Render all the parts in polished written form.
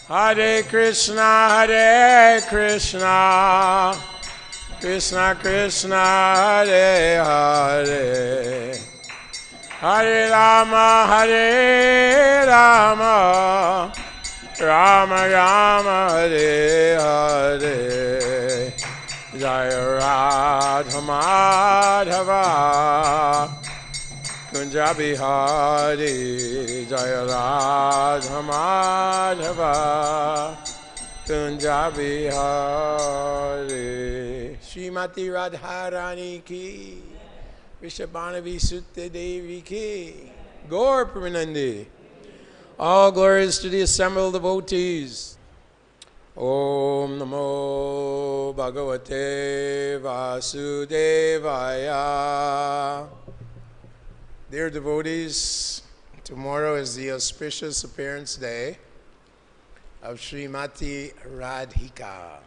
Hare Krishna, Krishna Krishna, Hare Hare, Hare Rama, Rama Rama, Hare Hare. Jaya Radha Madhava, Kunja Bihari, Jaya Radha Madhava, Kunja Bihari. Srimati Radharani ki, Vrishabhanavi Sutta Devi ki, Gaur Pramanandi. All glories to the assembled devotees. Om Namo Bhagavate Vasudevaya. Dear devotees, tomorrow is the auspicious appearance day of Srimati Radhika,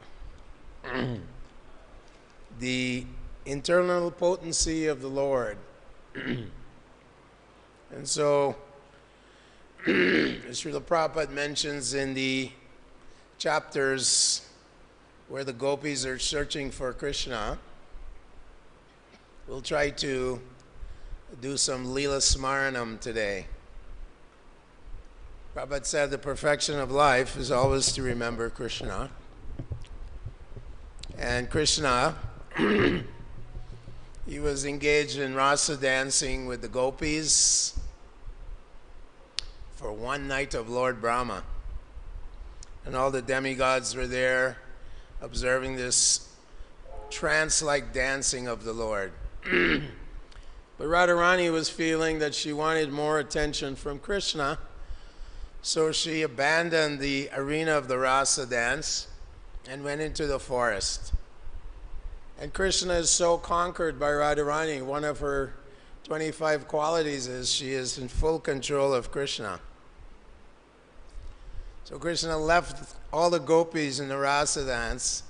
the internal potency of the Lord. And so, Srila Prabhupada mentions in the chapters where the gopis are searching for Krishna, we'll try to do some Leela Smaranam today. Prabhupada said the perfection of life is always to remember Krishna. And Krishna, he was engaged in rasa dancing with the gopis for one night of Lord Brahma. And all the demigods were there observing this trance-like dancing of the Lord. But Radharani was feeling that she wanted more attention from Krishna, so she abandoned the arena of the rasa dance and went into the forest. And Krishna is so conquered by Radharani. One of her 25 qualities is she is in full control of Krishna. So Krishna left all the gopis in the rasa dance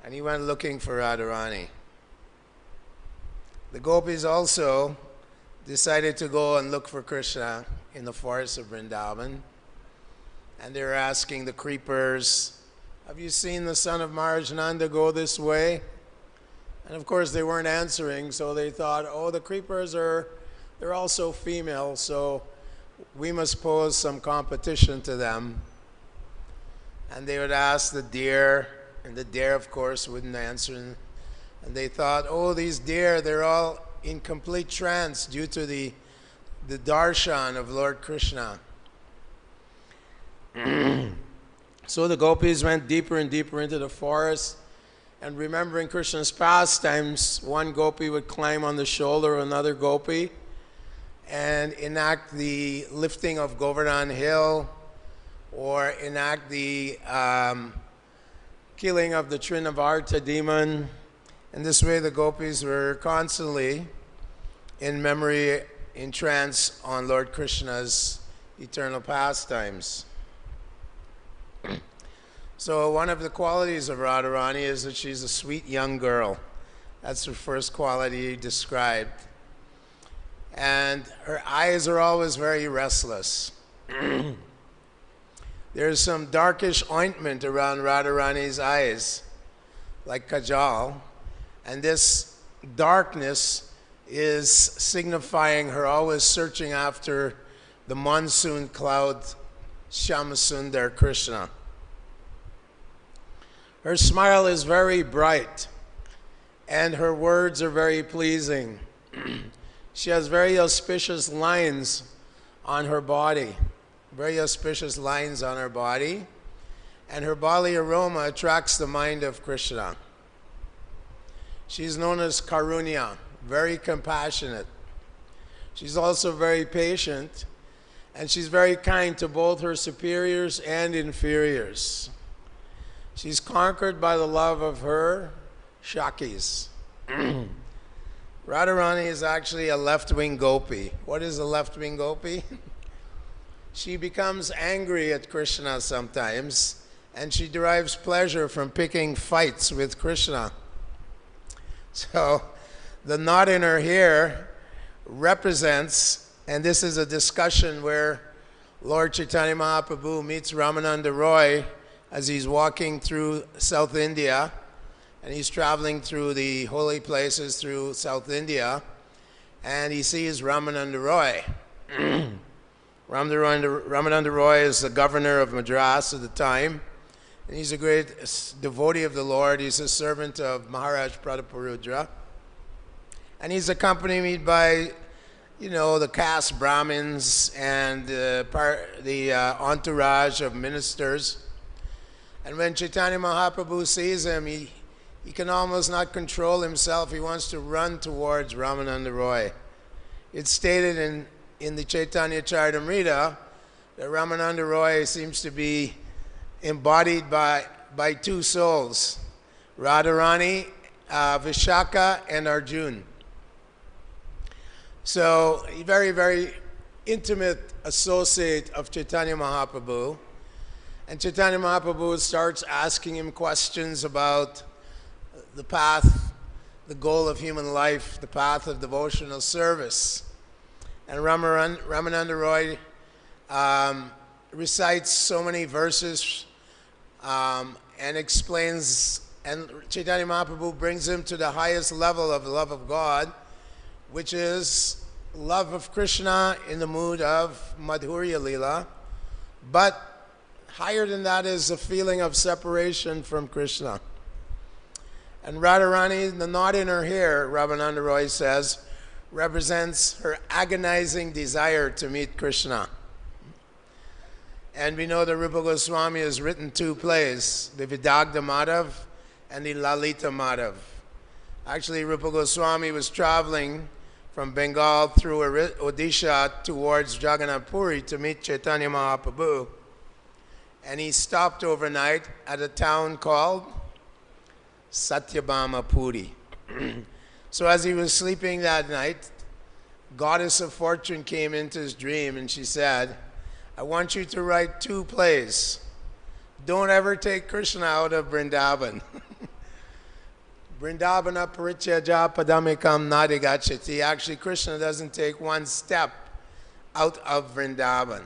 and he went looking for Radharani. The gopis also decided to go and look for Krishna in the forest of Vrindavan. And they were asking the creepers, have you seen the son of Maharaj Nanda go this way? And of course they weren't answering, so they thought, oh, the creepers they're also female, so we must pose some competition to them. And they would ask the deer, and the deer, of course, wouldn't answer. And they thought, oh, these deer, they're all in complete trance due to the darshan of Lord Krishna. So the gopis went deeper and deeper into the forest, and remembering Krishna's pastimes, one gopi would climb on the shoulder of another gopi and enact the lifting of Govardhan Hill, or enact the killing of the Trinavarta demon. And this way the gopis were constantly in memory, in trance on Lord Krishna's eternal pastimes. So one of the qualities of Radharani is that she's a sweet young girl. That's her first quality described. And her eyes are always very restless. There's some darkish ointment around Radharani's eyes, like kajal, and this darkness is signifying her always searching after the monsoon cloud, Shyamasundar Krishna. Her smile is very bright, and her words are very pleasing. She has very auspicious lines on her body. Very auspicious lines on her body, and her bodily aroma attracts the mind of Krishna. She's known as Karunya, very compassionate. She's also very patient, and she's very kind to both her superiors and inferiors. She's conquered by the love of her Shakis. Radharani is actually a left-wing gopi. What is a left-wing gopi? She becomes angry at Krishna sometimes, and she derives pleasure from picking fights with Krishna. So the knot in her hair represents, and this is a discussion where Lord Chaitanya Mahaprabhu meets Ramananda Roy as he's walking through South India, and he's traveling through the holy places through South India, and he sees Ramananda Roy. Ramananda Roy is the governor of Madras at the time, and he's a great devotee of the Lord. He's a servant of Maharaj Prataparudra, and he's accompanied by, the caste Brahmins and the entourage of ministers. And when Chaitanya Mahaprabhu sees him, he can almost not control himself. He wants to run towards Ramananda Roy. It's stated in the Chaitanya Charitamrita that Ramananda Roy seems to be embodied by two souls, Radharani, Vishaka, and Arjun. So, a very, very intimate associate of Chaitanya Mahaprabhu. And Chaitanya Mahaprabhu starts asking him questions about the path, the goal of human life, the path of devotional service. And Ramananda Roy recites so many verses and explains, and Chaitanya Mahaprabhu brings him to the highest level of the love of God, which is love of Krishna in the mood of Madhurya Lila. But higher than that is a feeling of separation from Krishna. And Radharani, the knot in her hair, Ramananda Roy says, represents her agonizing desire to meet Krishna. And we know that Rupa Goswami has written two plays, the Vidagdha Madhav and the Lalita Madhav. Actually, Rupa Goswami was traveling from Bengal through Odisha towards Jagannath Puri to meet Chaitanya Mahaprabhu. And he stopped overnight at a town called Satyabhama Puri. So as he was sleeping that night, Goddess of Fortune came into his dream and she said, I want you to write two plays. Don't ever take Krishna out of Vrindavan. Vrindavana Parichaja Padamikam Nadigachati. Actually, Krishna doesn't take one step out of Vrindavan.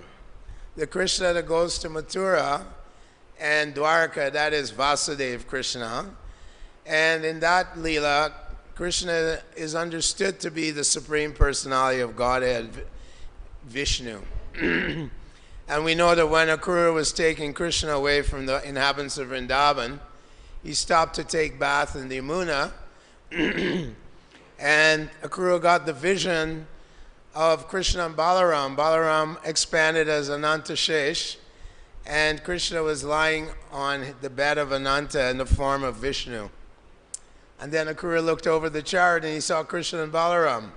The Krishna that goes to Mathura and Dwarka, that is Vasudeva Krishna. And in that Leela, Krishna is understood to be the Supreme Personality of Godhead, Vishnu. And we know that when Akrura was taking Krishna away from the inhabitants of Vrindavan, he stopped to take bath in the Yamuna, and Akrura got the vision of Krishna and Balaram. Balaram expanded as Ananta Shesh, and Krishna was lying on the bed of Ananta in the form of Vishnu. And then Akrura looked over the chart and he saw Krishna and Balaram.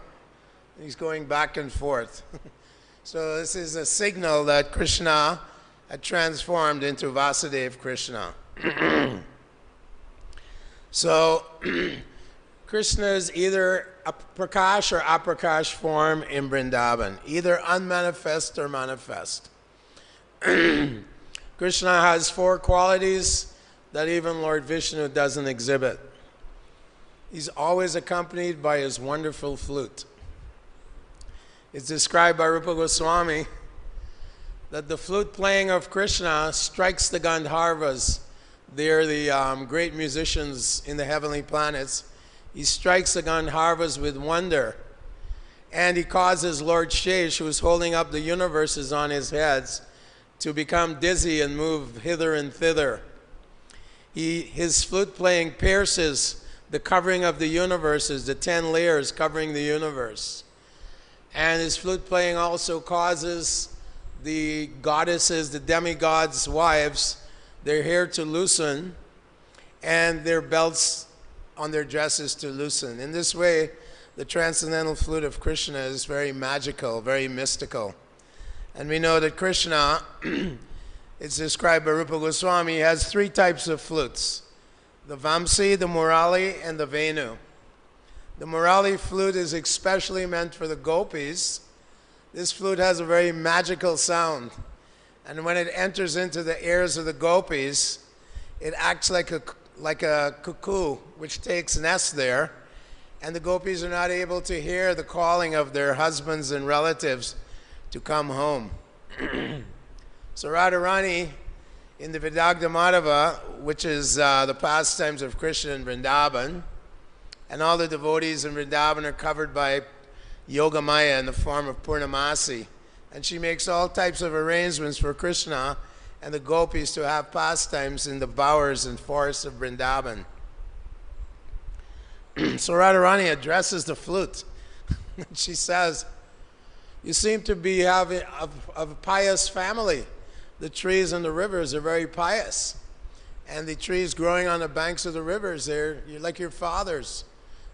He's going back and forth. So this is a signal that Krishna had transformed into Vasudeva Krishna. So Krishna is either a prakash or aprakash form in Vrindavan, either unmanifest or manifest. Krishna has four qualities that even Lord Vishnu doesn't exhibit. He's always accompanied by his wonderful flute. It's described by Rupa Goswami that the flute playing of Krishna strikes the Gandharvas. They're the great musicians in the heavenly planets. He strikes the Gandharvas with wonder. And he causes Lord Shesh, who is holding up the universes on his heads, to become dizzy and move hither and thither. His flute playing pierces the covering of the universes, the 10 layers covering the universe. And his flute playing also causes the goddesses, the demigods' wives, their hair to loosen and their belts on their dresses to loosen. In this way, the transcendental flute of Krishna is very magical, very mystical. And we know that Krishna, it's described by Rupa Goswami, has three types of flutes: the Vamsi, the Murali, and the Venu. The Murali flute is especially meant for the gopis. This flute has a very magical sound. And when it enters into the ears of the gopis, it acts like a cuckoo, which takes nest there. And the gopis are not able to hear the calling of their husbands and relatives to come home. So Radharani in the Vidagdha Madhava, which is the pastimes of Krishna in Vrindavan, and all the devotees in Vrindavan are covered by Yoga Maya in the form of Purnamasi. And she makes all types of arrangements for Krishna and the gopis to have pastimes in the bowers and forests of Vrindavan. So Radharani addresses the flute. She says, "You seem to be having of a pious family. The trees and the rivers are very pious. And the trees growing on the banks of the rivers, you're like your fathers.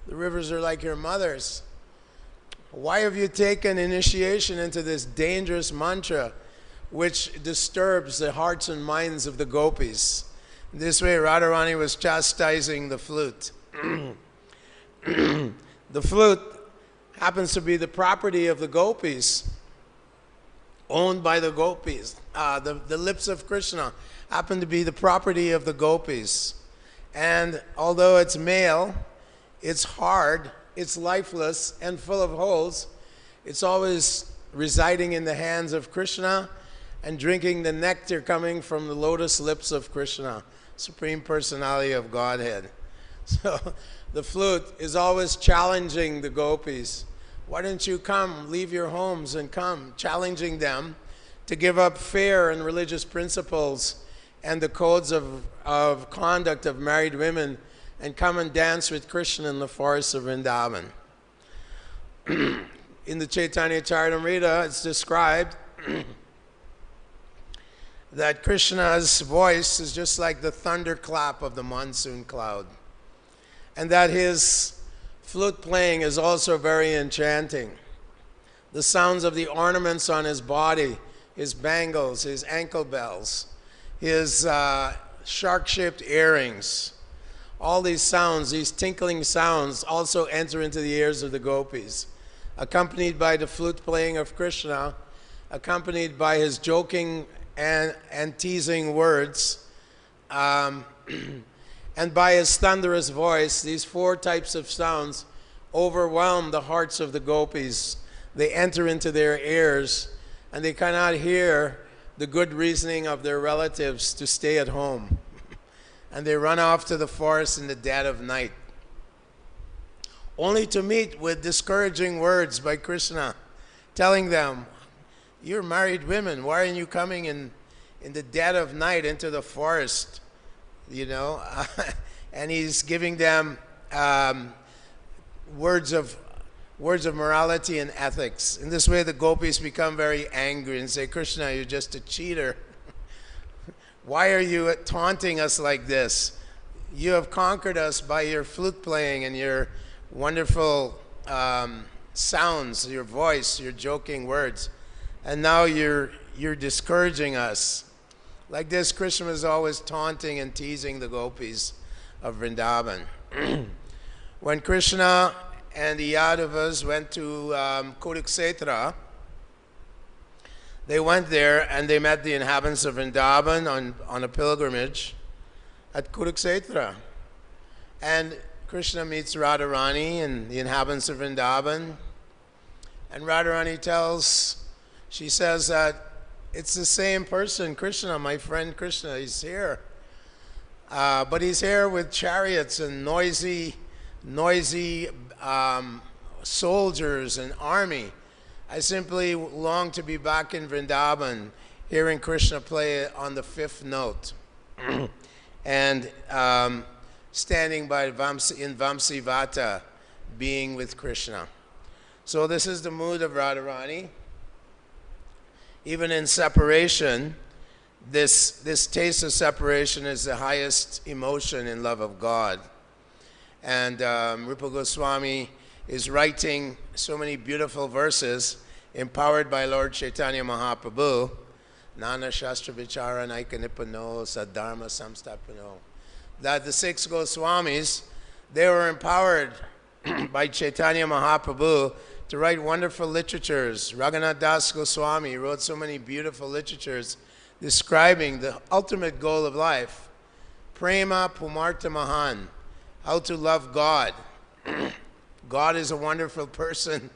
The rivers are like your mothers. Why have you taken initiation into this dangerous mantra which disturbs the hearts and minds of the gopis?" This way Radharani was chastising the flute. The flute happens to be the property of the gopis, owned by the gopis. The lips of Krishna happen to be the property of the gopis. And although it's male, it's hard, it's lifeless, and full of holes, it's always residing in the hands of Krishna and drinking the nectar coming from the lotus lips of Krishna, Supreme Personality of Godhead. So the flute is always challenging the gopis. Why don't you come, leave your homes and come, challenging them to give up fair and religious principles and the codes of conduct of married women and come and dance with Krishna in the forests of Vrindavan. In the Chaitanya Charitamrita, it's described that Krishna's voice is just like the thunderclap of the monsoon cloud, and that his flute playing is also very enchanting. The sounds of the ornaments on his body, his bangles, his ankle bells, his shark-shaped earrings, all these sounds, these tinkling sounds also enter into the ears of the gopis, accompanied by the flute playing of Krishna, accompanied by his joking and teasing words, and by his thunderous voice. These four types of sounds overwhelm the hearts of the gopis. They enter into their ears, and they cannot hear the good reasoning of their relatives to stay at home. And they run off to the forest in the dead of night, only to meet with discouraging words by Krishna, telling them, "You're married women, why aren't you coming in the dead of night into the forest?" You know, and he's giving them words of morality and ethics. In this way, the gopis become very angry and say, "Krishna, you're just a cheater. Why are you taunting us like this? You have conquered us by your flute playing and your wonderful sounds, your voice, your joking words, and now you're discouraging us." Like this, Krishna was always taunting and teasing the gopis of Vrindavan. When Krishna and the Yadavas went to Kuruksetra, they went there and they met the inhabitants of Vrindavan on a pilgrimage at Kuruksetra. And Krishna meets Radharani and the inhabitants of Vrindavan. And Radharani she says that it's the same person, Krishna, my friend Krishna, he's here. But he's here with chariots and noisy soldiers and army. I simply long to be back in Vrindavan, hearing Krishna play on the fifth note, and standing by in Vamsi Vata, being with Krishna. So this is the mood of Radharani. Even in separation, this taste of separation is the highest emotion in love of God. And Rupa Goswami is writing so many beautiful verses, empowered by Lord Chaitanya Mahaprabhu, Nana Shastra Vichara Naika Nipano Sadharma Samstapano, that the six Goswamis, they were empowered by Chaitanya Mahaprabhu to write wonderful literatures. Raghunath Das Goswami wrote so many beautiful literatures describing the ultimate goal of life, Prema Pumartha Mahan, how to love God. God is a wonderful person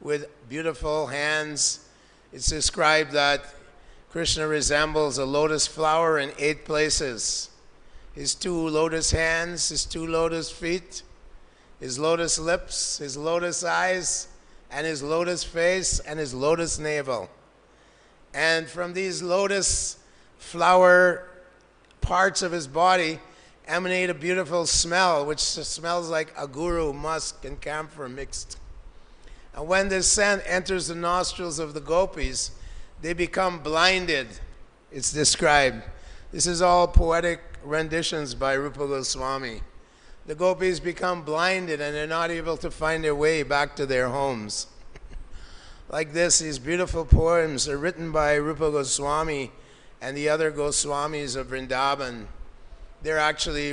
with beautiful hands. It's described that Krishna resembles a lotus flower in 8 places. His 2 lotus hands, his 2 lotus feet, his lotus lips, his lotus eyes, and his lotus face, and his lotus navel. And from these lotus flower parts of his body emanate a beautiful smell, which smells like aguru, musk, and camphor mixed. And when this scent enters the nostrils of the gopis, they become blinded, it's described. This is all poetic renditions by Rupa Goswami. The gopis become blinded and they're not able to find their way back to their homes. Like this, these beautiful poems are written by Rupa Goswami and the other Goswamis of Vrindavan.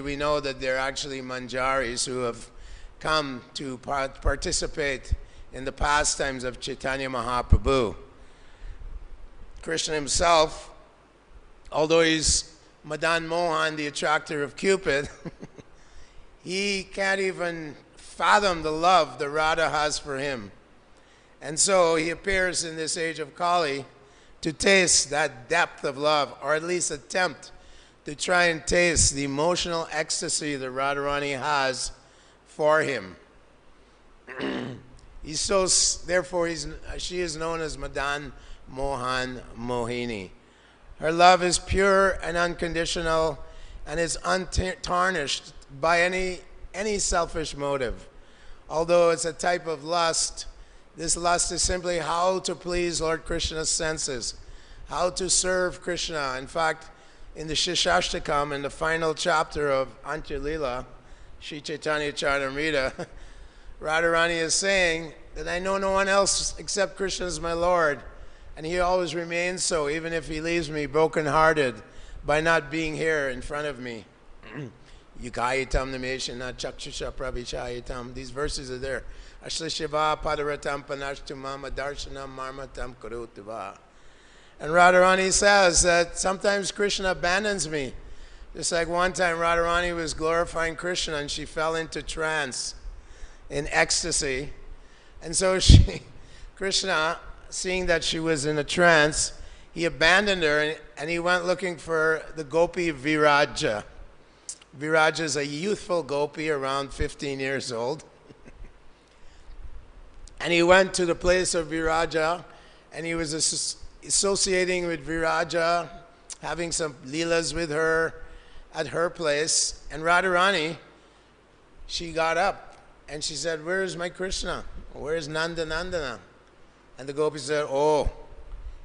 We know that they're actually manjaris who have come to participate in the pastimes of Chaitanya Mahaprabhu. Krishna himself, although he's Madan Mohan, the attractor of Cupid, he can't even fathom the love that Radha has for him. And so he appears in this age of Kali to taste that depth of love, or at least attempt to try and taste the emotional ecstasy that Radharani has for him. Therefore, she is known as Madan Mohan Mohini. Her love is pure and unconditional and is untarnished by any selfish motive. Although it's a type of lust, this lust is simply how to please Lord Krishna's senses, how to serve Krishna. In fact, in the Shishashtakam, in the final chapter of Antya-lila, Sri Chaitanya Charitamrita, Radharani is saying that I know no one else except Krishna is my Lord, and he always remains so, even if he leaves me broken-hearted by not being here in front of me. Yukayitam nameshana chakshusha prabhishayitam. These verses are there. Ashla shiva padaratam panashtumam adarshanam marmatam karutiva. And Radharani says that sometimes Krishna abandons me. Just like one time Radharani was glorifying Krishna and she fell into trance, in ecstasy. And so Krishna, seeing that she was in a trance, he abandoned her and he went looking for the gopi Viraja. Viraja is a youthful gopi around 15 years old. And he went to the place of Viraja and he was associating with Viraja, having some leelas with her at her place. And Radharani, she got up and she said, "Where is my Krishna? Where is Nanda Nandana?" And the gopi said, "Oh,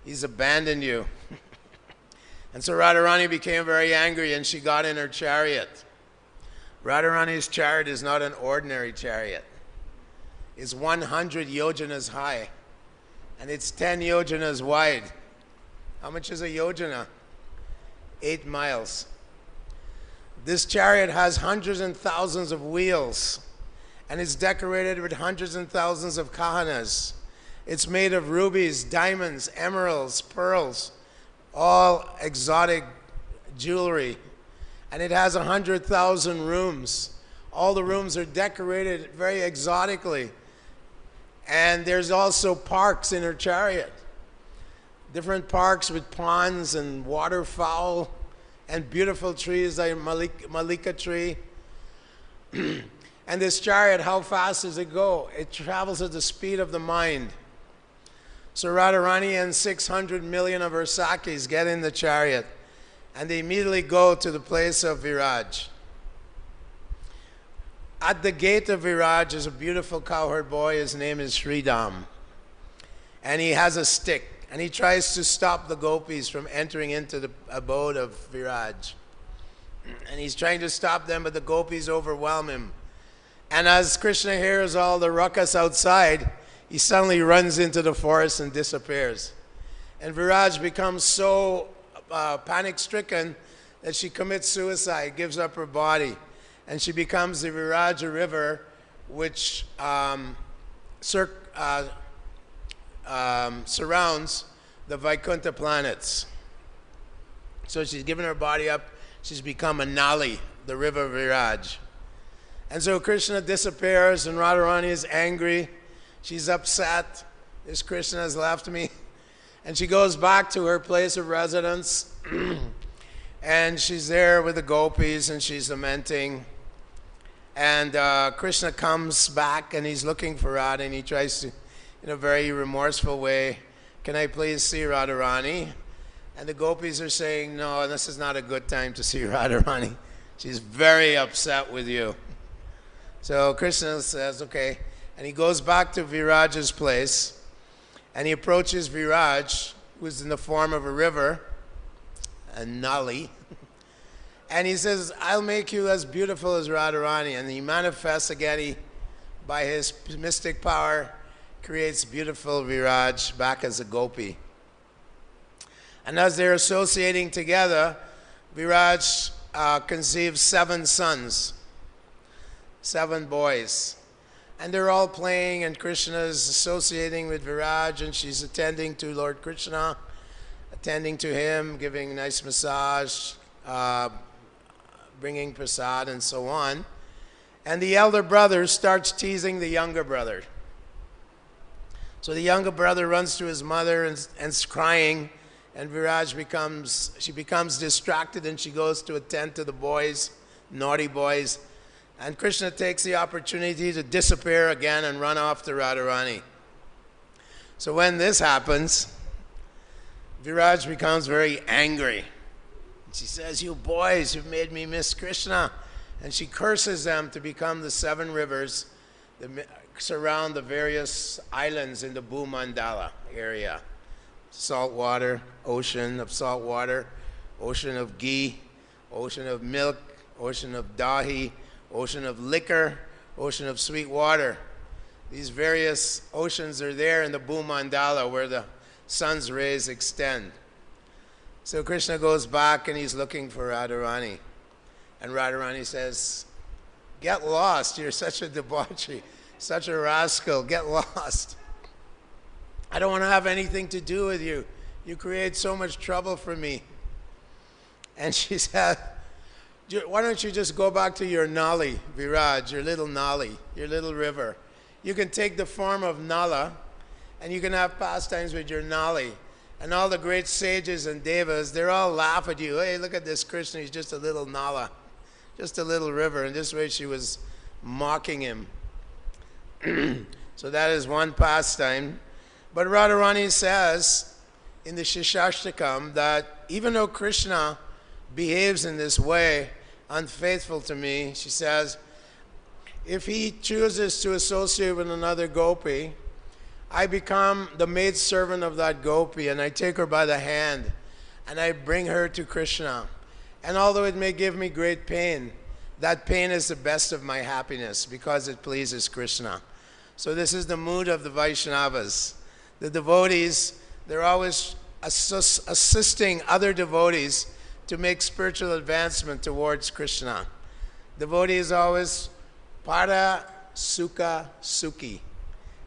he's abandoned you." And so Radharani became very angry and she got in her chariot. Radharani's chariot is not an ordinary chariot. It's 100 yojanas high and it's 10 yojanas wide. How much is a yojana? 8 miles. This chariot has hundreds and thousands of wheels and it's decorated with hundreds and thousands of kahanas. It's made of rubies, diamonds, emeralds, pearls, all exotic jewelry. And it has 100,000 rooms. All the rooms are decorated very exotically. And there's also parks in her chariot. Different parks with ponds and waterfowl and beautiful trees like Malika tree. And this chariot, how fast does it go? It travels at the speed of the mind. So Radharani and 600 million of her sakis get in the chariot and they immediately go to the place of Viraj. At the gate of Viraj is a beautiful cowherd boy. His name is Sridham. And he has a stick and he tries to stop the gopis from entering into the abode of Viraj. And he's trying to stop them, but the gopis overwhelm him. And as Krishna hears all the ruckus outside, he suddenly runs into the forest and disappears. And Viraj becomes so panic-stricken that she commits suicide, gives up her body. And she becomes the Viraja river, which surrounds the Vaikuntha planets. So she's given her body up. She's become a Nali, the river Viraj. And so Krishna disappears and Radharani is angry. She's upset. This Krishna has left me. And she goes back to her place of residence, and she's there with the gopis, and she's lamenting. And Krishna comes back, and he's looking for Radha, and he tries to, in a very remorseful way, "Can I please see Radharani?" And the gopis are saying, "No, this is not a good time to see Radharani. She's very upset with you." So Krishna says, "Okay." And he goes back to Viraj's place, and he approaches Viraj, who's in the form of a river, a Nali, and he says, "I'll make you as beautiful as Radharani." And he manifests again, by his mystic power, creates beautiful Viraj back as a gopi. And as they're associating together, Viraj conceives 7 sons, 7 boys. And they're all playing, and Krishna is associating with Viraj, and she's attending to Lord Krishna, attending to him, giving a nice massage, bringing prasad, and so on. And the elder brother starts teasing the younger brother. So the younger brother runs to his mother and is crying, and Viraj becomes distracted, and she goes to attend to the boys, naughty boys. And Krishna takes the opportunity to disappear again and run off to Radharani. So when this happens, Viraj becomes very angry. She says, "You boys, you've made me miss Krishna." And she curses them to become the 7 rivers that surround the various islands in the Bhumandala area. Salt water, ocean of salt water, ocean of ghee, ocean of milk, ocean of dahi, ocean of liquor, ocean of sweet water. These various oceans are there in the Bhumandala where the sun's rays extend. So Krishna goes back and he's looking for Radharani. And Radharani says, "Get lost, you're such a debauchee, such a rascal, get lost. I don't want to have anything to do with you. You create so much trouble for me." And she said, "Why don't you just go back to your Nali, Viraj, your little Nali, your little river. You can take the form of Nala, and you can have pastimes with your Nali. And all the great sages and devas, they'll all laugh at you. Hey, look at this Krishna, he's just a little Nala, just a little river." And this way she was mocking him. So that is one pastime. But Radharani says in the Shishashtakam that even though Krishna behaves in this way, unfaithful to me, she says, if he chooses to associate with another gopi, I become the maidservant of that gopi, and I take her by the hand, and I bring her to Krishna. And although it may give me great pain, that pain is the best of my happiness, because it pleases Krishna. So this is the mood of the Vaishnavas. The devotees, they're always assisting other devotees to make spiritual advancement towards Krishna. Devotee is always para sukha sukhi.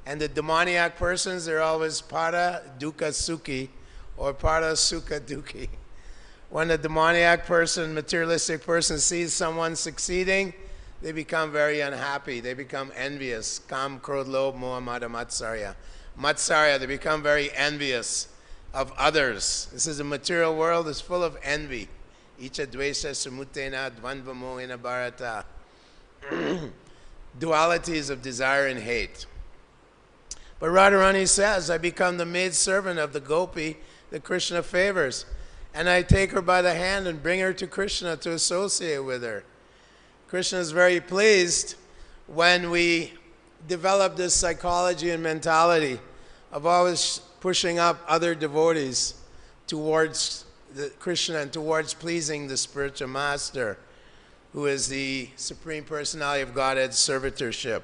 And the demoniac persons, they're always para dukkha sukhi or para sukha dukhi. When a demoniac person, materialistic person sees someone succeeding, they become very unhappy. They become envious. Kam, krodh, lobh, moha, mada, matsarya. Matsarya, they become very envious of others. This is a material world, it's full of envy. Icha dvesha samutena dvandva mohena bharata. Dualities of desire and hate. But Radharani says, I become the maidservant of the gopi that Krishna favors. And I take her by the hand and bring her to Krishna to associate with her. Krishna is very pleased when we develop this psychology and mentality of always pushing up other devotees towards Krishna and towards pleasing the spiritual master, who is the Supreme Personality of Godhead's servitorship.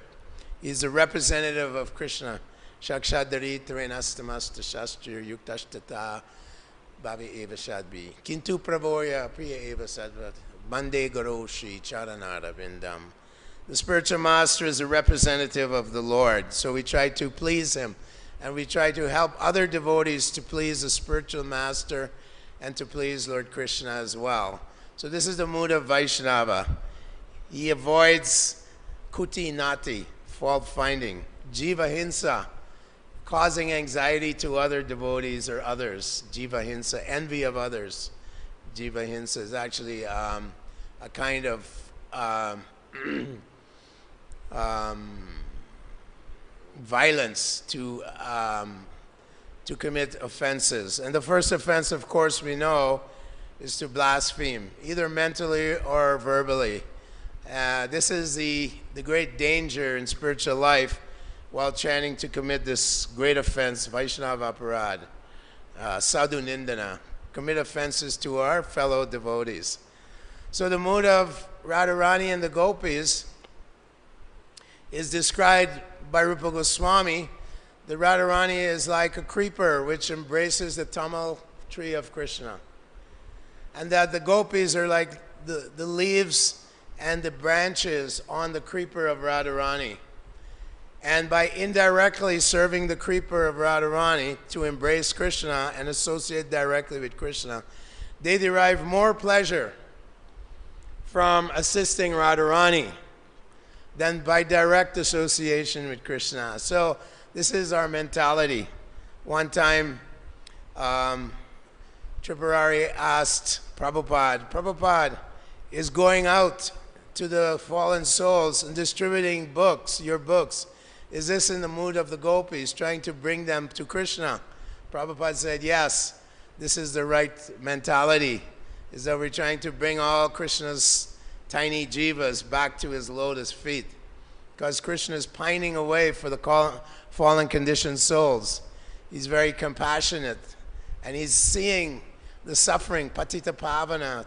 He's the representative of Krishna. Shakshadari Trenastamasta Shastri Yuktashtata Bhavi Eva Shadbi. Kintu Pravoya Priya Eva Sadvat Bande Garoshi Charanara Vindam. The spiritual master is a representative of the Lord, so we try to please him, and we try to help other devotees to please the spiritual master and to please Lord Krishna as well. So this is the mood of Vaishnava. He avoids kuti nati, fault finding, jiva hinsa, causing anxiety to other devotees or others. Jiva hinsa, envy of others. Jiva hinsa is actually a kind of violence to commit offenses. And the first offense, of course, we know, is to blaspheme, either mentally or verbally. This is the great danger in spiritual life while chanting, to commit this great offense, Vaishnava Aparad, Sadhu Nindana, commit offenses to our fellow devotees. So the mood of Radharani and the gopis is described by Rupa Goswami. The Radharani is like a creeper which embraces the tamal tree of Krishna. And that the gopis are like the leaves and the branches on the creeper of Radharani. And by indirectly serving the creeper of Radharani to embrace Krishna and associate directly with Krishna, they derive more pleasure from assisting Radharani than by direct association with Krishna. So this is our mentality. One time, Tripurari asked Prabhupada is going out to the fallen souls and distributing books, your books. Is this in the mood of the gopis, trying to bring them to Krishna? Prabhupada said, yes, this is the right mentality, is that we're trying to bring all Krishna's tiny jivas back to his lotus feet. Because Krishna is pining away for the fallen conditioned souls. He's very compassionate, and he's seeing the suffering, patita pavana,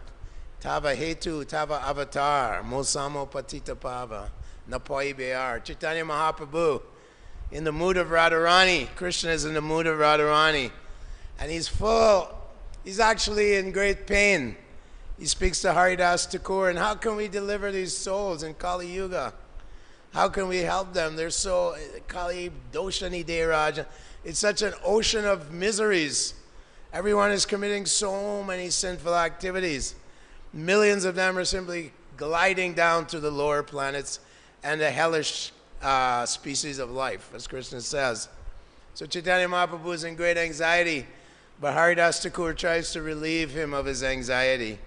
tava hetu, tava avatar, mosamo patita pava, napoi bear. Chaitanya Mahaprabhu, in the mood of Radharani, Krishna is in the mood of Radharani, and he's actually in great pain. He speaks to Haridas Thakur, and how can we deliver these souls in Kali Yuga? How can we help them? They're so, Kali Doshani Deiraj. It's such an ocean of miseries. Everyone is committing so many sinful activities. Millions of them are simply gliding down to the lower planets and the hellish species of life, as Krishna says. So Chaitanya Mahaprabhu is in great anxiety, but Haridas Thakur tries to relieve him of his anxiety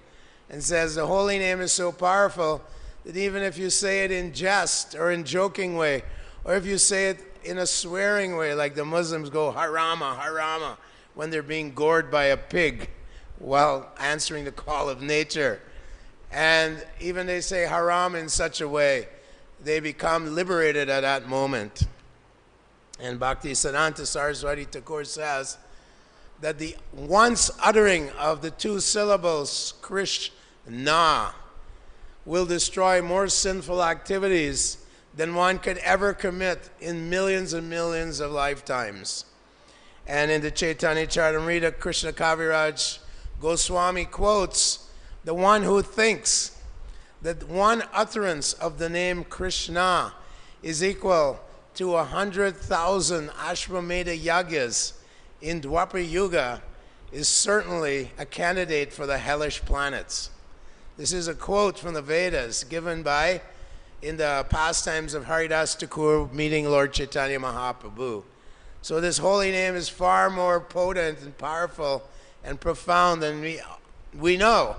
and says the holy name is so powerful that even if you say it in jest or in joking way, or if you say it in a swearing way, like the Muslims go harama, harama, when they're being gored by a pig while answering the call of nature. And even they say haram in such a way, they become liberated at that moment. And Bhakti Siddhanta Saraswati Thakur says that the once uttering of the two syllables Krishna will destroy more sinful activities than one could ever commit in millions and millions of lifetimes. And in the Chaitanya Charitamrita, Krishna Kaviraj Goswami quotes, the one who thinks that one utterance of the name Krishna is equal to 100,000 Ashwamedha yagyas in Dwapara Yuga is certainly a candidate for the hellish planets. This is a quote from the Vedas given by, in the pastimes of Haridas Thakur meeting Lord Chaitanya Mahaprabhu. So this holy name is far more potent and powerful and profound than we know.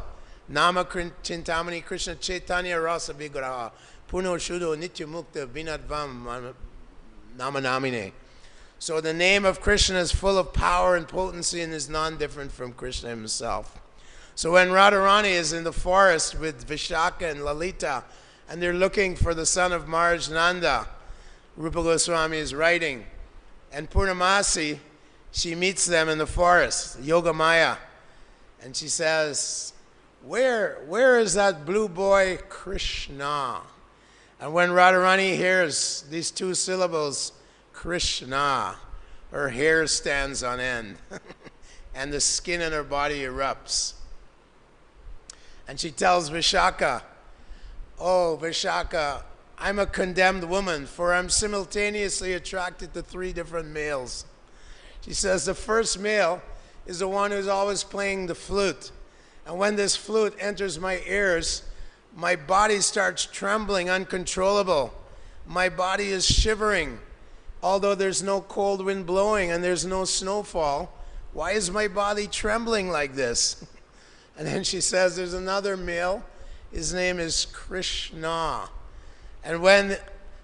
Nama Chintamani Krishna Chaitanya Rasa Vigraha Puno Shuddho Nitya Mukta Vinadvam Nama Namine. So the name of Krishna is full of power and potency and is non-different from Krishna himself. So when Radharani is in the forest with Vishaka and Lalita, and they're looking for the son of Maharaj Nanda, Rupa Goswami is writing, and Purnamasi, she meets them in the forest, Yoga Maya, and she says, where is that blue boy Krishna? And when Radharani hears these two syllables, Krishna, her hair stands on end, and the skin in her body erupts. And she tells Vishaka, oh, Vishaka, I'm a condemned woman, for I'm simultaneously attracted to 3 different males. She says the first male is the one who's always playing the flute. And when this flute enters my ears, my body starts trembling uncontrollable. My body is shivering. although there's no cold wind blowing and there's no snowfall, why is my body trembling like this? And then she says, there's another male. His name is Krishna. And when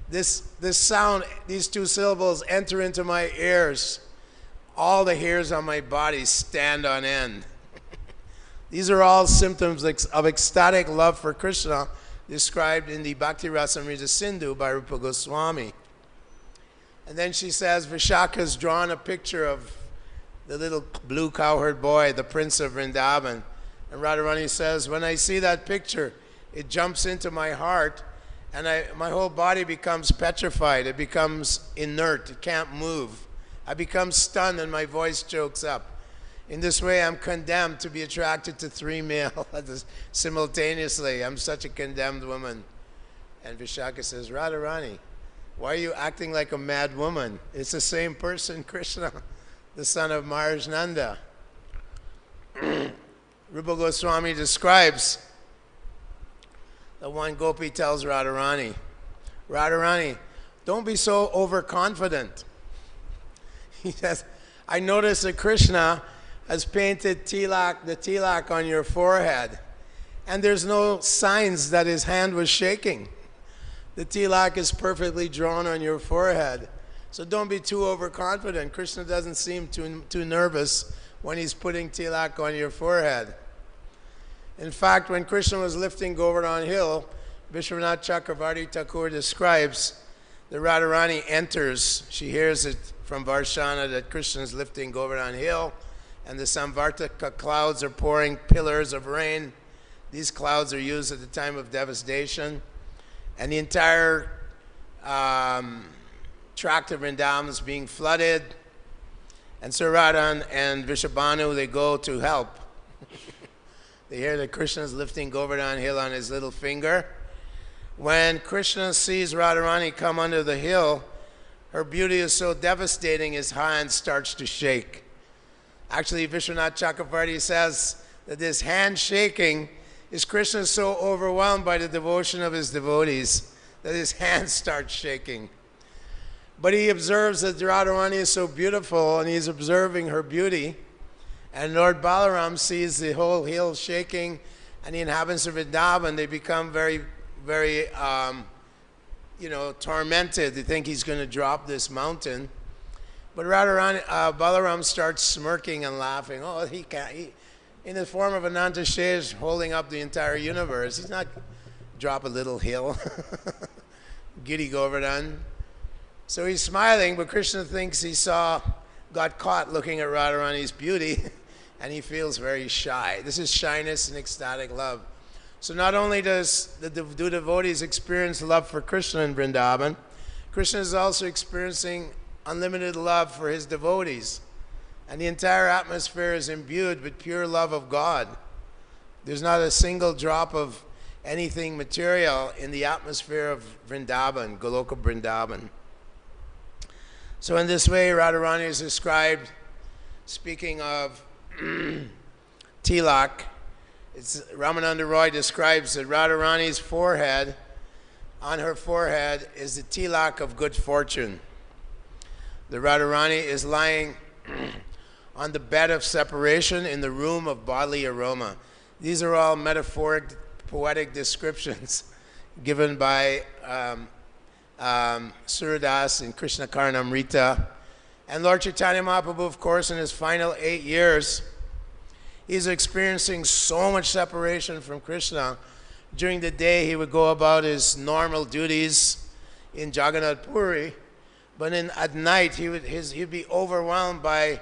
this sound, these two syllables enter into my ears, all the hairs on my body stand on end. These are all symptoms of ecstatic love for Krishna described in the Bhakti Rasamrita Sindhu by Rupa Goswami. And then she says, Vishakha's drawn a picture of the little blue cowherd boy, the Prince of Vrindavan. And Radharani says, when I see that picture, it jumps into my heart, and my whole body becomes petrified. It becomes inert. It can't move. I become stunned, and my voice chokes up. In this way, I'm condemned to be attracted to three male simultaneously. I'm such a condemned woman. And Vishaka says, Radharani, why are you acting like a mad woman? It's the same person, Krishna, the son of Maharaj Nanda. Rupa Goswami describes that one gopi tells Radharani, Radharani, don't be so overconfident. He says, I notice that Krishna has painted the tilak on your forehead, and there's no signs that his hand was shaking. The tilak is perfectly drawn on your forehead. So don't be too overconfident. Krishna doesn't seem too nervous when he's putting tilak on your forehead. In fact, when Krishna was lifting Govardhan Hill, Vishwanath Chakravarti Thakur describes that Radharani enters. She hears it from Varshana that Krishna is lifting Govardhan Hill, and the Samvartaka clouds are pouring pillars of rain. These clouds are used at the time of devastation. And the entire tract of Vrindavan is being flooded. And Sir Radha and Vishabhanu, they go to help. They hear that Krishna is lifting Govardhan Hill on his little finger. When Krishna sees Radharani come under the hill, her beauty is so devastating his hand starts to shake. Actually, Vishwanath Chakravarti says that this hand shaking is Krishna so overwhelmed by the devotion of his devotees that his hand starts shaking. But he observes that Radharani is so beautiful, and he's observing her beauty. And Lord Balaram sees the whole hill shaking, and the inhabitants of Vrindavan, they become very, very, tormented. They think he's going to drop this mountain. But Balaram starts smirking and laughing. Oh, he can't. In the form of Ananta Shesh holding up the entire universe. He's not drop a little hill. Giri Govardhan. So he's smiling, but Krishna thinks got caught looking at Radharani's beauty, and he feels very shy. This is shyness and ecstatic love. So not only do devotees experience love for Krishna in Vrindavan, Krishna is also experiencing unlimited love for his devotees. And the entire atmosphere is imbued with pure love of God. There's not a single drop of anything material in the atmosphere of Vrindavan, Goloka Vrindavan. So in this way, Radharani is described, speaking of tilak, Ramananda Roy describes that Radharani's forehead, on her forehead, is the tilak of good fortune. The Radharani is lying on the bed of separation in the room of bodily aroma. These are all metaphoric, poetic descriptions given by Suradas in Krishna Karnamrita. And Lord Chaitanya Mahaprabhu, of course, in his final 8 years, he's experiencing so much separation from Krishna. During the day, he would go about his normal duties in Jagannath Puri, but at night, he'd be overwhelmed by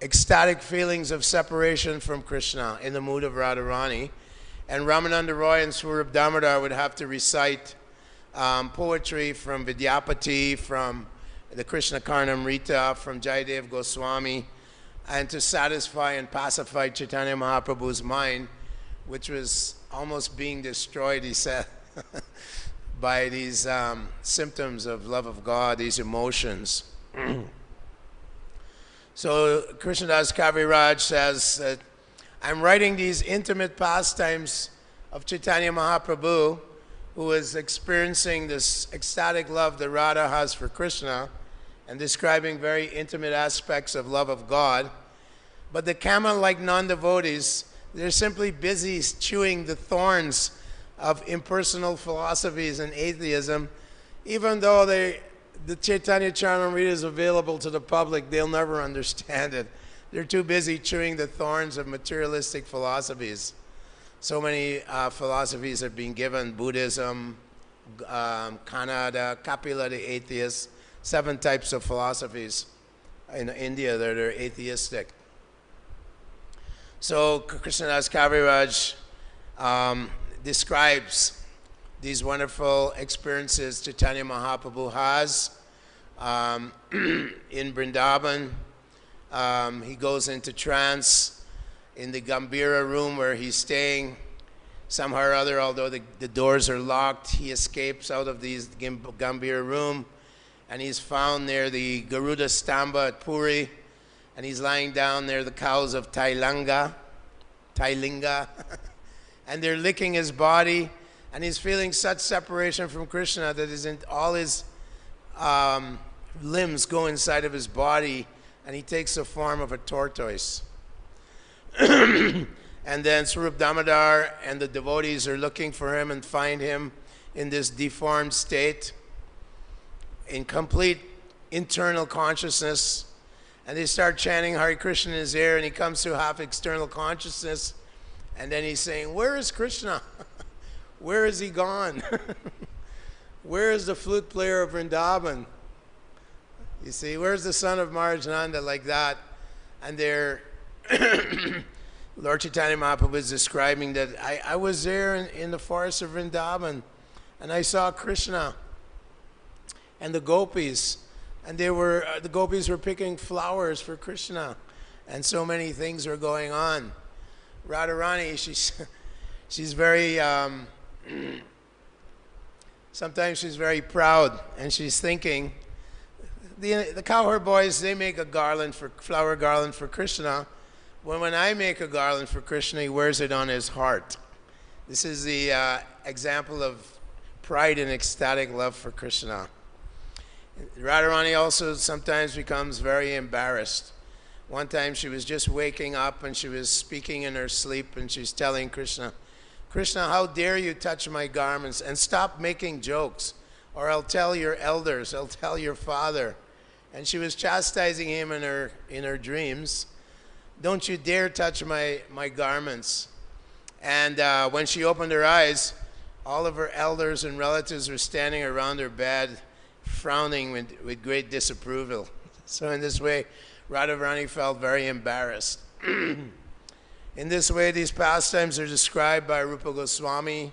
ecstatic feelings of separation from Krishna in the mood of Radharani. And Ramananda Roy and Swarup Damodar would have to recite poetry from Vidyapati, from the Krishna Karnamrita, from Jayadev Goswami, and to satisfy and pacify Chaitanya Mahaprabhu's mind, which was almost being destroyed, he said, by these symptoms of love of God, these emotions. So Krishnadas Kaviraj says that I'm writing these intimate pastimes of Chaitanya Mahaprabhu, who is experiencing this ecstatic love that Radha has for Krishna and describing very intimate aspects of love of God. But the camel, like non-devotees, they're simply busy chewing the thorns of impersonal philosophies and atheism. Even though the Chaitanya Charitamrita is available to the public, they'll never understand it. They're too busy chewing the thorns of materialistic philosophies. So many philosophies have been given: Buddhism, Kannada, Kapila the atheist, 7 types of philosophies in India that are atheistic. So Krishnadas Kaviraj describes these wonderful experiences Chaitanya Mahaprabhu has in Vrindavan. He goes into trance in the Gambhira room where he's staying. Somehow or other, although the doors are locked, he escapes out of the Gambhira room, and he's found near the Garuda Stamba at Puri, and he's lying down near the cows of Tailinga, and they're licking his body, and he's feeling such separation from Krishna that all his limbs go inside of his body, and he takes the form of a tortoise. And then Swarup Damodar and the devotees are looking for him and find him in this deformed state, in complete internal consciousness. And they start chanting Hare Krishna in his ear, and he comes to half external consciousness. And then he's saying, "Where is Krishna? Where is he gone? Where is the flute player of Vrindavan? You see, where's the son of Maharaj?" Like that. And they're Lord Chaitanya Mahaprabhu is describing that I was there in the forest of Vrindavan, and I saw Krishna and the gopis, and the gopis were picking flowers for Krishna, and so many things were going on. Radharani, she's very sometimes she's very proud, and she's thinking, the cowherd boys, they make a flower garland for Krishna. When I make a garland for Krishna, he wears it on his heart. This is the example of pride and ecstatic love for Krishna. Radharani also sometimes becomes very embarrassed. One time she was just waking up and she was speaking in her sleep, and she's telling Krishna, "Krishna, how dare you touch my garments, and stop making jokes, or I'll tell your elders, I'll tell your father." And she was chastising him in her dreams. "Don't you dare touch my garments." And when she opened her eyes, all of her elders and relatives were standing around her bed, frowning with great disapproval. So in this way, Radharani felt very embarrassed. In this way, these pastimes are described by Rupa Goswami,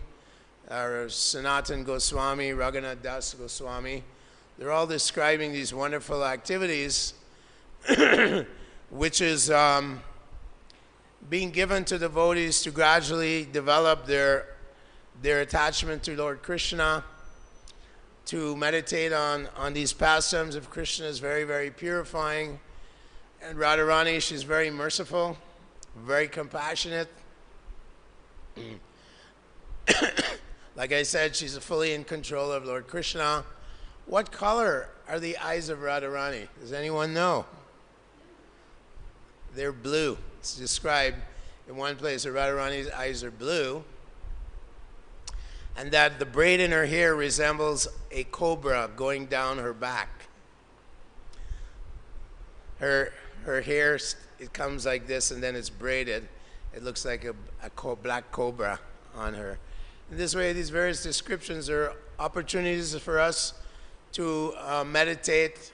or Sanatan Goswami, Raghunath Das Goswami. They're all describing these wonderful activities which is being given to devotees to gradually develop their attachment to Lord Krishna. To meditate on these pastimes of Krishna is very, very purifying. And Radharani, she's very merciful, very compassionate. Like I said, she's fully in control of Lord Krishna. What color are the eyes of Radharani? Does anyone know? They're blue. It's described in one place that Radharani's eyes are blue, and that the braid in her hair resembles a cobra going down her back. Her hair, it comes like this, and then it's braided. It looks like a black cobra on her. In this way, these various descriptions are opportunities for us to meditate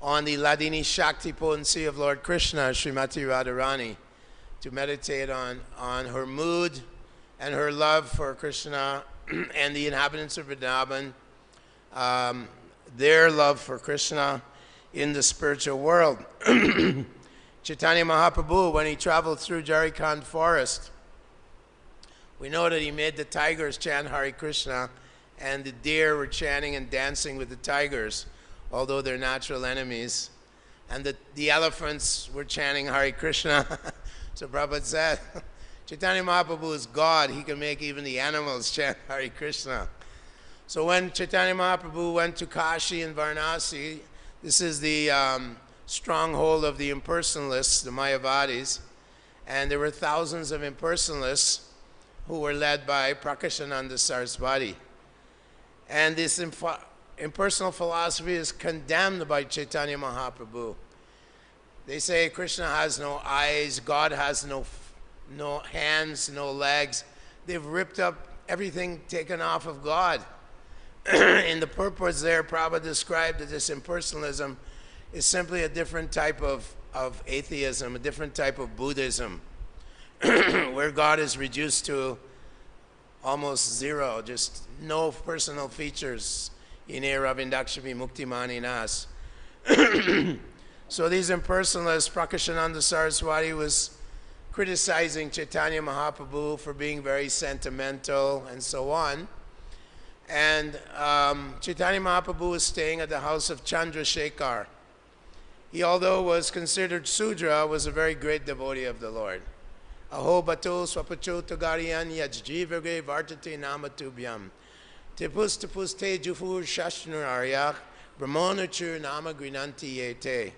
on the Ladini Shakti potency of Lord Krishna, Srimati Radharani, to meditate on her mood and her love for Krishna and the inhabitants of Vrindavan, their love for Krishna in the spiritual world. Chaitanya Mahaprabhu, when he traveled through Jharkhand forest, we know that he made the tigers chant Hare Krishna, and the deer were chanting and dancing with the tigers, although they're natural enemies. And the elephants were chanting Hare Krishna. So Prabhupada said, Chaitanya Mahaprabhu is God. He can make even the animals chant Hare Krishna. So when Chaitanya Mahaprabhu went to Kashi and Varanasi, This is the stronghold of the impersonalists, the Mayavadis, and there were thousands of impersonalists who were led by Prakashananda Saraswati. And this impersonal philosophy is condemned by Chaitanya Mahaprabhu. They say Krishna has no eyes, God has no hands, no legs. They've ripped up everything taken off of God. In the purports there, Prabhupada described that this impersonalism is simply a different type of atheism, a different type of Buddhism, where God is reduced to almost zero, just no personal features. Ine Ravindakshami Muktimani Nas. So these impersonalists, Prakashananda Saraswati was criticizing Chaitanya Mahaprabhu for being very sentimental and so on. And Chaitanya Mahaprabhu was staying at the house of Chandrasekhar. He, although was considered Sudra, was a very great devotee of the Lord. Aho bato swapacho tagariyan yajjivage vartate namatubhyam. Tipus tipus te jufur shashnuraryak brahmonachur nama grinanti yete.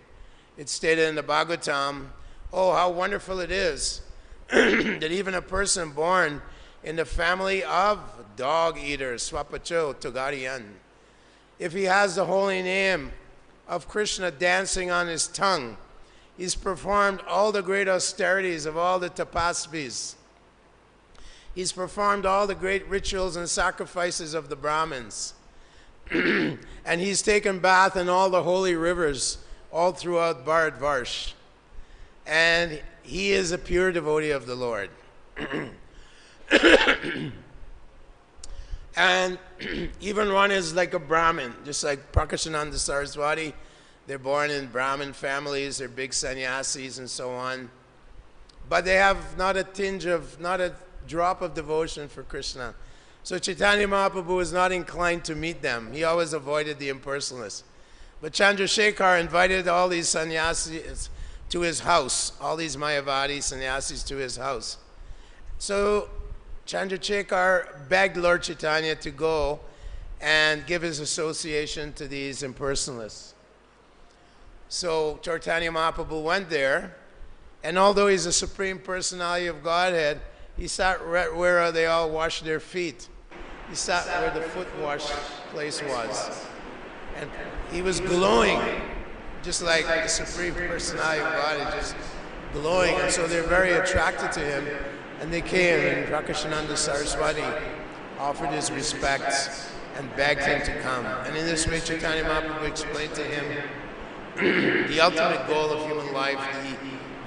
It's stated in the Bhagavatam, oh, how wonderful it is that even a person born in the family of dog eaters, swapacho tagariyan, if he has the holy name of Krishna dancing on his tongue, he's performed all the great austerities of all the tapasvis. He's performed all the great rituals and sacrifices of the Brahmins. And he's taken bath in all the holy rivers all throughout Bharatvarsh. And he is a pure devotee of the Lord. And even one is like a Brahmin, just like Prakashananda Saraswati. They're born in Brahmin families, they're big sannyasis and so on. But they have not a drop of devotion for Krishna. So Chaitanya Mahaprabhu was not inclined to meet them. He always avoided the impersonalists. But Chandrasekhar invited all these sannyasis to his house, all these Mayavadi sannyasis to his house. So Chandrasekhar begged Lord Chaitanya to go and give his association to these impersonalists. So Chaitanya Mahaprabhu went there, and although he's a Supreme Personality of Godhead, he sat right where they all wash their feet. He sat where the foot wash place was. And he was glowing, just like the Supreme Personality of Godhead, just glowing. And so they're very attracted to him. And they came, and Prakashananda Saraswati offered his respects and begged him to come. And in this way, Chaitanya Mahaprabhu explained to him the ultimate goal of human life, the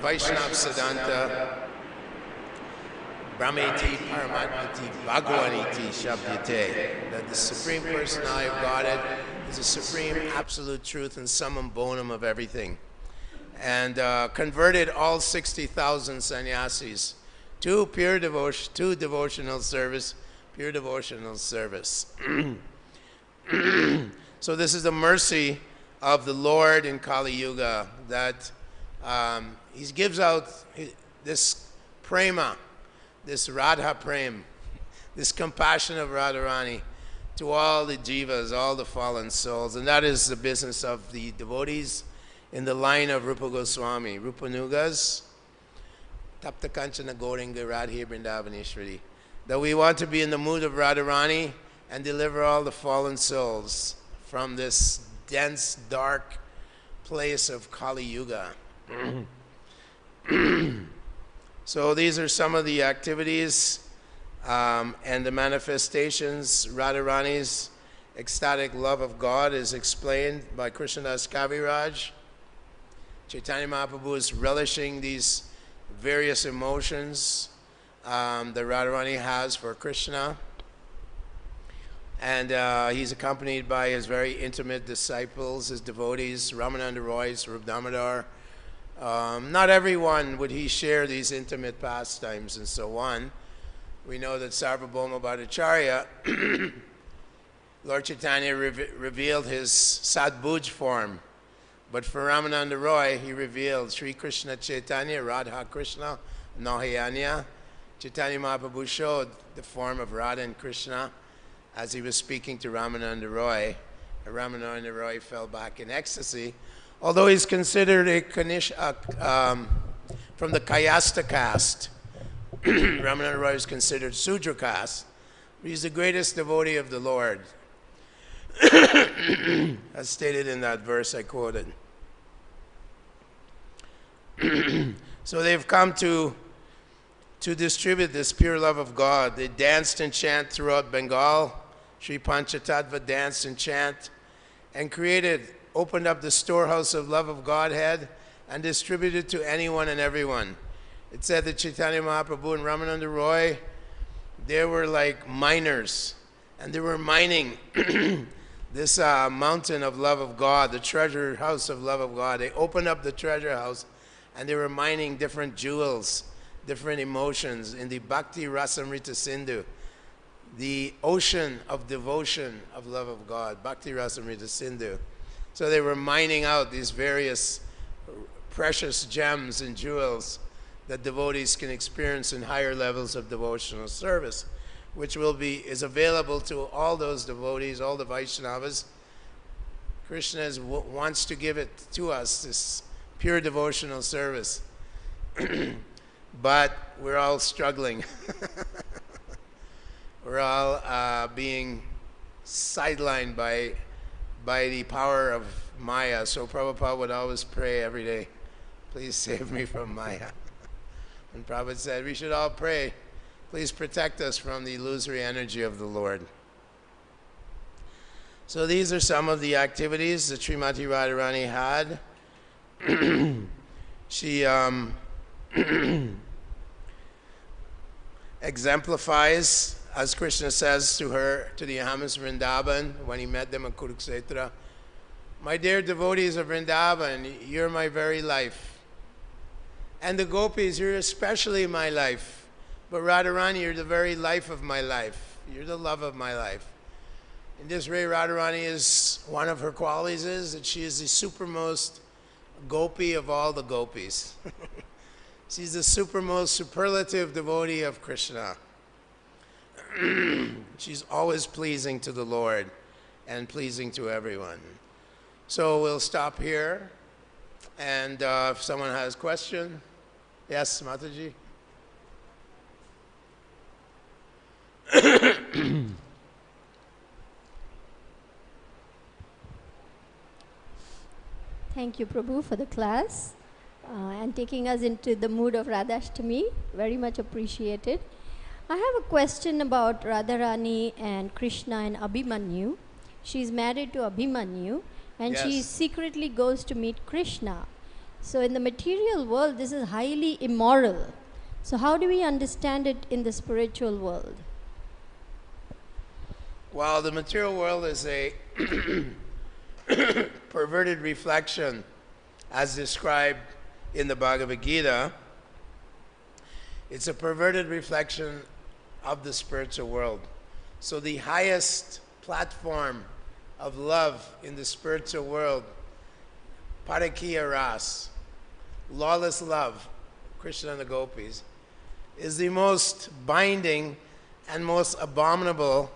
Vaishnava Siddhanta, Brahmeti Paramatmati Bhagavaniti Shabdyate, that the Supreme Personality of Godhead is the supreme absolute truth and summum bonum of everything. And converted all 60,000 sannyasis to pure devotion, to devotional service, pure devotional service. So this is the mercy of the Lord in Kali Yuga, that he gives out this prema, this Radha Prem, this compassion of Radharani to all the jivas, all the fallen souls. And that is the business of the devotees in the line of Rupa Goswami, Rupanugas, Tapta Kanchana Gauringa Radhe Vrindavaneshwari. That we want to be in the mood of Radharani and deliver all the fallen souls from this dense, dark place of Kali Yuga. So these are some of the activities and the manifestations. Radharani's ecstatic love of God is explained by Krishnadas Kaviraj. Chaitanya Mahaprabhu is relishing these various emotions that Radharani has for Krishna. And he's accompanied by his very intimate disciples, his devotees, Ramananda Roy, Swarup Damodar. Not everyone would he share these intimate pastimes and so on. We know that Sarvabhauma Bhattacharya, Lord Chaitanya revealed his Sadbhuj form. But for Ramananda Roy, he revealed Sri Krishna Chaitanya, Radha Krishna, Nahayanya. Chaitanya Mahaprabhu showed the form of Radha and Krishna as he was speaking to Ramananda Roy. Ramananda Roy fell back in ecstasy, although he's considered from the Kayasta caste. Ramananda Roy is considered Sudra caste. He's the greatest devotee of the Lord, as stated in that verse I quoted. So they've come to distribute this pure love of God. They danced and chant throughout Bengal. Sri Panchatattva danced and chant and opened up the storehouse of love of Godhead and distributed to anyone and everyone. It said that Chaitanya Mahaprabhu and Ramananda Roy, they were like miners, and they were mining this mountain of love of God, the treasure house of love of God. They opened up the treasure house, and they were mining different jewels, different emotions in the Bhakti Rasamrita Sindhu, the ocean of devotion of love of God, Bhakti Rasamrita Sindhu. So they were mining out these various precious gems and jewels that devotees can experience in higher levels of devotional service, which is available to all those devotees, all the Vaishnavas. Krishna wants to give it to us, this pure devotional service. But we're all struggling. We're all being sidelined by the power of Maya. So Prabhupada would always pray every day, please save me from Maya. And Prabhupada said, we should all pray, please protect us from the illusory energy of the Lord. So these are some of the activities that Srimati Radharani had. She exemplifies, as Krishna says to the Ahamas Vrindavan when he met them in Kurukshetra, my dear devotees of Vrindavan, you're my very life. And the gopis, you're especially my life. But Radharani, you're the very life of my life. You're the love of my life. In this way, Radharani is, one of her qualities is that she is the supermost gopi of all the gopis. She's the supermost superlative devotee of Krishna. She's always pleasing to the Lord and pleasing to everyone. So we'll stop here. And if someone has a question, yes, Mataji? Thank you, Prabhu, for the class and taking us into the mood of Radhastami. Very much appreciated. I have a question about Radharani and Krishna and Abhimanyu. She's married to Abhimanyu, and Yes. she secretly goes to meet Krishna. So in the material world, this is highly immoral. So how do we understand it in the spiritual world? Well, the material world is a perverted reflection, as described in the Bhagavad Gita. It's a perverted reflection of the spiritual world. So the highest platform of love in the spiritual world, Parakiya Ras, lawless love, Krishna and the gopis, is the most binding and most abominable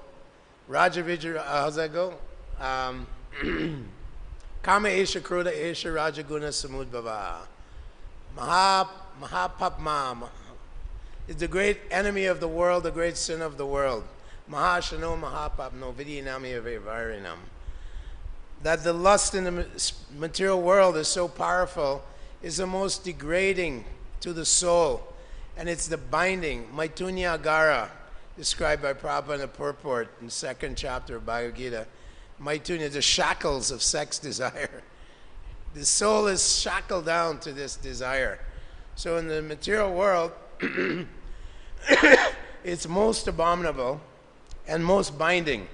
Rajavijra, how's that go? Kama Esha Kruda Esha Rajaguna Samudbhava. Mahapapma is the great enemy of the world, the great sin of the world. Mahashano Mahapapno Vidyanami Avarinam. That the lust in the material world is so powerful is the most degrading to the soul. And it's the binding, Maitunya Agara, described by Prabhupada in the purport in the 2nd chapter of Bhagavad Gita. Maitunya, the shackles of sex desire. The soul is shackled down to this desire. So in the material world, it's most abominable and most binding.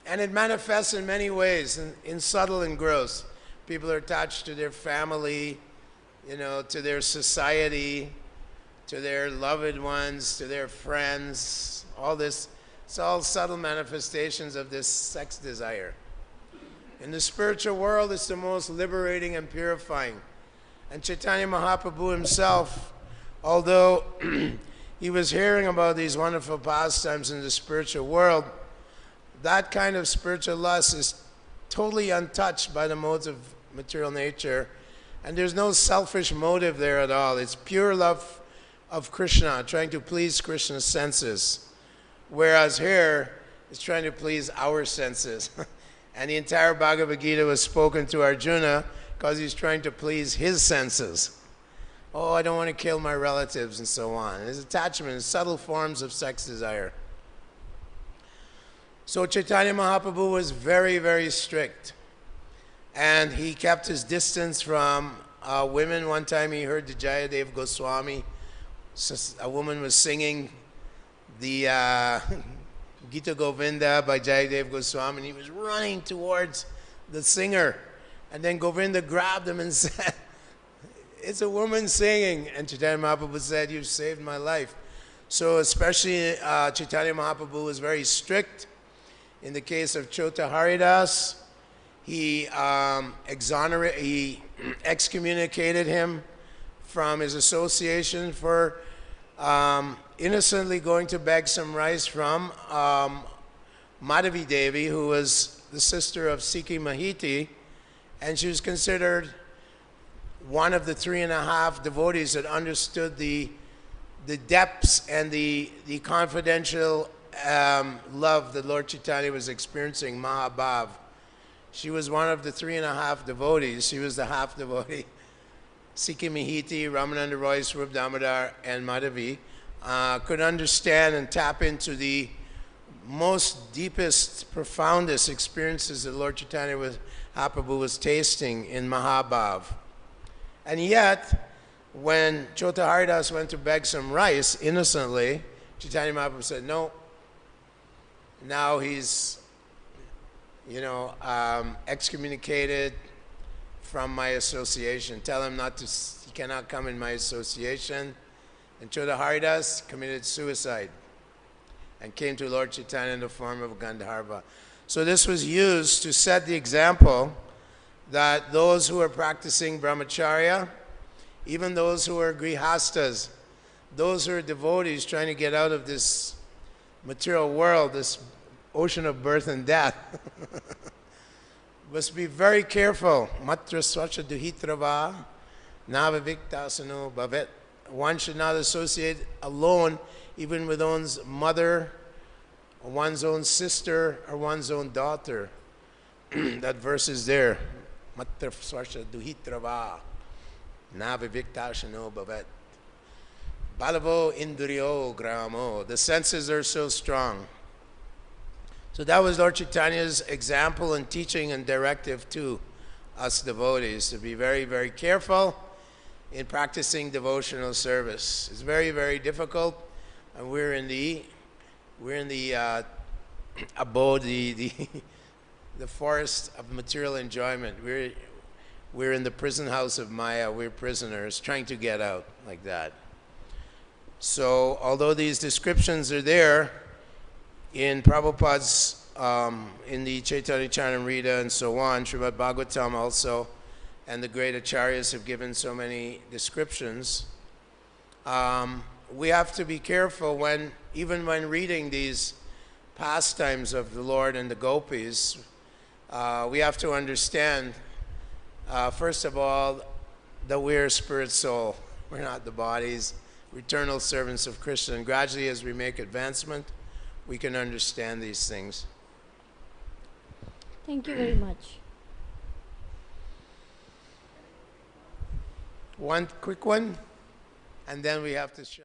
And it manifests in many ways, in subtle and gross. People are attached to their family, to their society, to their loved ones, to their friends, all this. It's all subtle manifestations of this sex desire. In the spiritual world, it's the most liberating and purifying. And Chaitanya Mahaprabhu himself, although he was hearing about these wonderful pastimes in the spiritual world, that kind of spiritual lust is totally untouched by the modes of material nature, and there's no selfish motive there at all. It's pure love of Krishna, trying to please Krishna's senses, whereas here it's trying to please our senses. And the entire Bhagavad Gita was spoken to Arjuna because he's trying to please his senses. Oh, I don't want to kill my relatives and so on. His attachment, subtle forms of sex desire. So Chaitanya Mahaprabhu was very, very strict. And he kept his distance from women. One time he heard the Jayadev Goswami, a woman was singing the Gita Govinda by Jayadev Goswami, and he was running towards the singer. And then Govinda grabbed him and said, "It's a woman singing." And Chaitanya Mahaprabhu said, "You've saved my life." So especially Chaitanya Mahaprabhu was very strict. In the case of Chota Haridas, he excommunicated him from his association for innocently going to beg some rice from Madhavi Devi, who was the sister of Sikhi Mahiti, and she was considered one of the 3.5 devotees that understood the depths and the confidential love that Lord Chaitanya was experiencing, Mahabhav. She was one of the 3.5 devotees. She was the half devotee. Sikhi Mahiti, Ramananda Roy, Swarup Damodar, and Madhavi could understand and tap into the most deepest, profoundest experiences that Lord Chaitanya Mahaprabhu was tasting in Mahabhav. And yet, when Chota Haridas went to beg some rice innocently, Chaitanya Mahaprabhu said, "No, now he's, excommunicated from my association. Tell him he cannot come in my association." And Chota Haridas committed suicide and came to Lord Chaitanya in the form of Gandharva. So this was used to set the example that those who are practicing brahmacharya, even those who are grihastas, those who are devotees trying to get out of this material world, this ocean of birth and death, must be very careful. Matra swacha duhitrava navaviktasano bhavet. One should not associate alone, even with one's mother, or one's own sister, or one's own daughter. That verse is there. Matra swacha duhitrava navaviktasano bhavet. Balavo indriyo gramo. The senses are so strong. So that was Lord Chaitanya's example and teaching and directive to us devotees, to be very, very careful in practicing devotional service. It's very, very difficult, and we're in the abode, the forest of material enjoyment. We're in the prison house of Maya. We're prisoners trying to get out like that. So although these descriptions are there in Prabhupada's, in the Chaitanya Charitamrita and so on, Srimad Bhagavatam also, and the great acharyas have given so many descriptions, we have to be careful even when reading these pastimes of the Lord and the gopis. We have to understand, first of all, that we're a spirit soul. We're not the bodies. We're eternal servants of Krishna. And gradually, as we make advancement, we can understand these things. Thank you very much. One quick one, and then we have to show.